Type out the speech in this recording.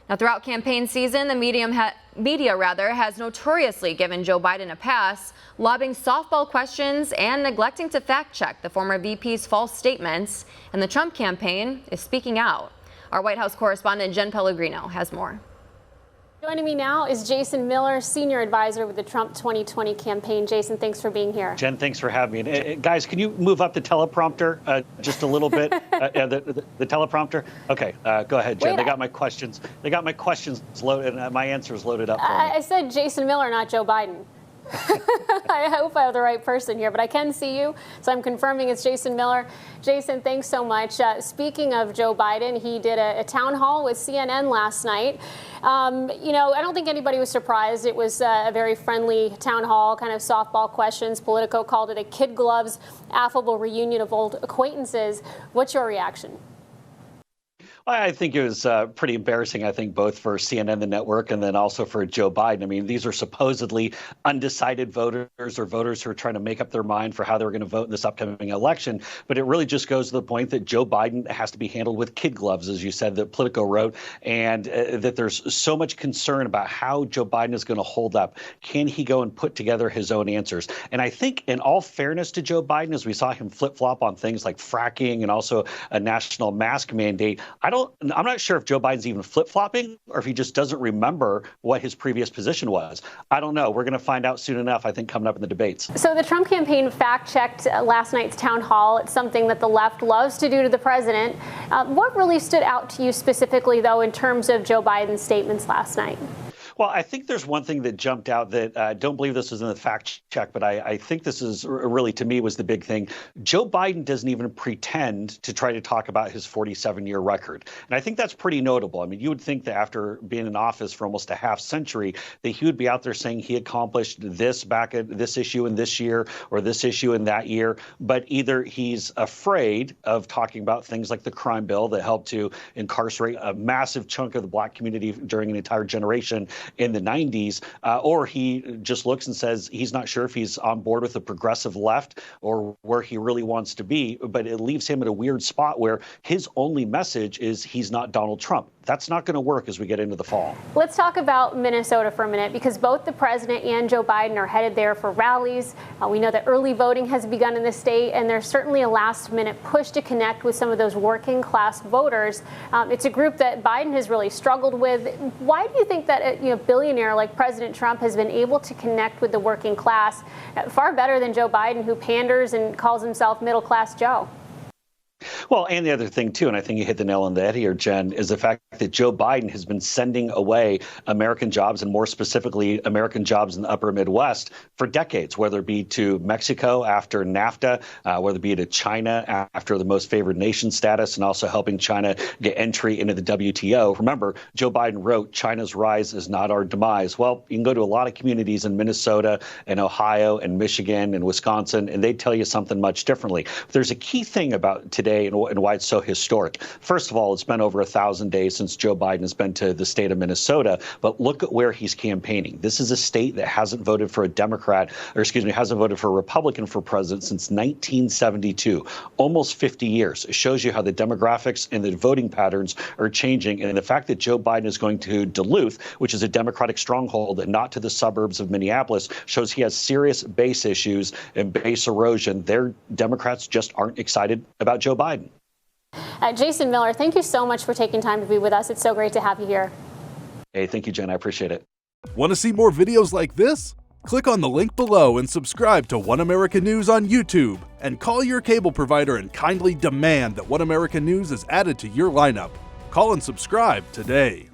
Now, throughout campaign season, the media has notoriously given Joe Biden a pass, lobbing softball questions and neglecting to fact-check the former VP's false statements. And the Trump campaign is speaking out. Our White House correspondent Jenn Pellegrino has more. Joining me now is Jason Miller, senior advisor with the Trump 2020 campaign. Jason, thanks for being here. Jen, thanks for having me. And, guys, can you move up the teleprompter just a little bit? The teleprompter? Okay, go ahead, Jen. They got my questions. They got my questions loaded, and my answers loaded up for me. I said Jason Miller, not Joe Biden. I hope I have the right person here, but I can see you, so I'm confirming it's Jason Miller. Jason, thanks so much. Speaking of Joe Biden, he did a town hall with CNN last night. You know, I don't think anybody was surprised. It was a very friendly town hall, kind of softball questions. Politico called it a kid gloves, affable reunion of old acquaintances. What's your reaction? I think it was pretty embarrassing, I think, both for CNN, the network, and then also for Joe Biden. I mean, these are supposedly undecided voters or voters who are trying to make up their mind for how they were going to vote in this upcoming election. But it really just goes to the point that Joe Biden has to be handled with kid gloves, as you said, that Politico wrote, and that there's so much concern about how Joe Biden is going to hold up. Can he go and put together his own answers? And I think, in all fairness to Joe Biden, as we saw him flip-flop on things like fracking and also a national mask mandate, I'm not sure if Joe Biden's even flip-flopping or if he just doesn't remember what his previous position was. I don't know. We're going to find out soon enough, I think, coming up in the debates. So the Trump campaign fact-checked last night's town hall. It's something that the left loves to do to the president. What really stood out to you specifically, though, in terms of Joe Biden's statements last night? Well, I think there's one thing that jumped out that I don't believe this was in the fact check, but I think this is really, to me, was the big thing. Joe Biden doesn't even pretend to try to talk about his 47-year record. And I think that's pretty notable. I mean, you would think that after being in office for almost a half century, that he would be out there saying he accomplished this back at this issue in this year or this issue in that year. But either he's afraid of talking about things like the crime bill that helped to incarcerate a massive chunk of the black community during an entire generation in the 90s, or he just looks and says he's not sure if he's on board with the progressive left or where he really wants to be, but it leaves him at a weird spot where his only message is he's not Donald Trump. That's not going to work as we get into the fall. Let's talk about Minnesota for a minute, because both the president and Joe Biden are headed there for rallies. We know that early voting has begun in the state, and there's certainly a last-minute push to connect with some of those working-class voters. It's a group that Biden has really struggled with. Why do you think that a billionaire like President Trump has been able to connect with the working class far better than Joe Biden, who panders and calls himself middle-class Joe? Well, and the other thing, too, and I think you hit the nail on the head here, Jen, is the fact that Joe Biden has been sending away American jobs, and more specifically American jobs in the upper Midwest, for decades, whether it be to Mexico after NAFTA, whether it be to China after the most favored nation status, and also helping China get entry into the WTO. Remember, Joe Biden wrote, "China's rise is not our demise." Well, you can go to a lot of communities in Minnesota and Ohio and Michigan and Wisconsin, and they tell you something much differently. But there's a key thing about today and why it's so historic. First of all, it's been over 1,000 days since Joe Biden has been to the state of Minnesota, but look at where he's campaigning. This is a state that hasn't voted for a Democrat, or excuse me, hasn't voted for a Republican for president since 1972, almost 50 years. It shows you how the demographics and the voting patterns are changing. And the fact that Joe Biden is going to Duluth, which is a Democratic stronghold, and not to the suburbs of Minneapolis, shows he has serious base issues and base erosion. Their Democrats just aren't excited about Joe Biden. Jason Miller, thank you so much for taking time to be with us. It's so great to have you here. Hey, thank you, Jen. I appreciate it. Want to see more videos like this? Click on the link below and subscribe to One American News on YouTube. And call your cable provider and kindly demand that One American News is added to your lineup. Call and subscribe today.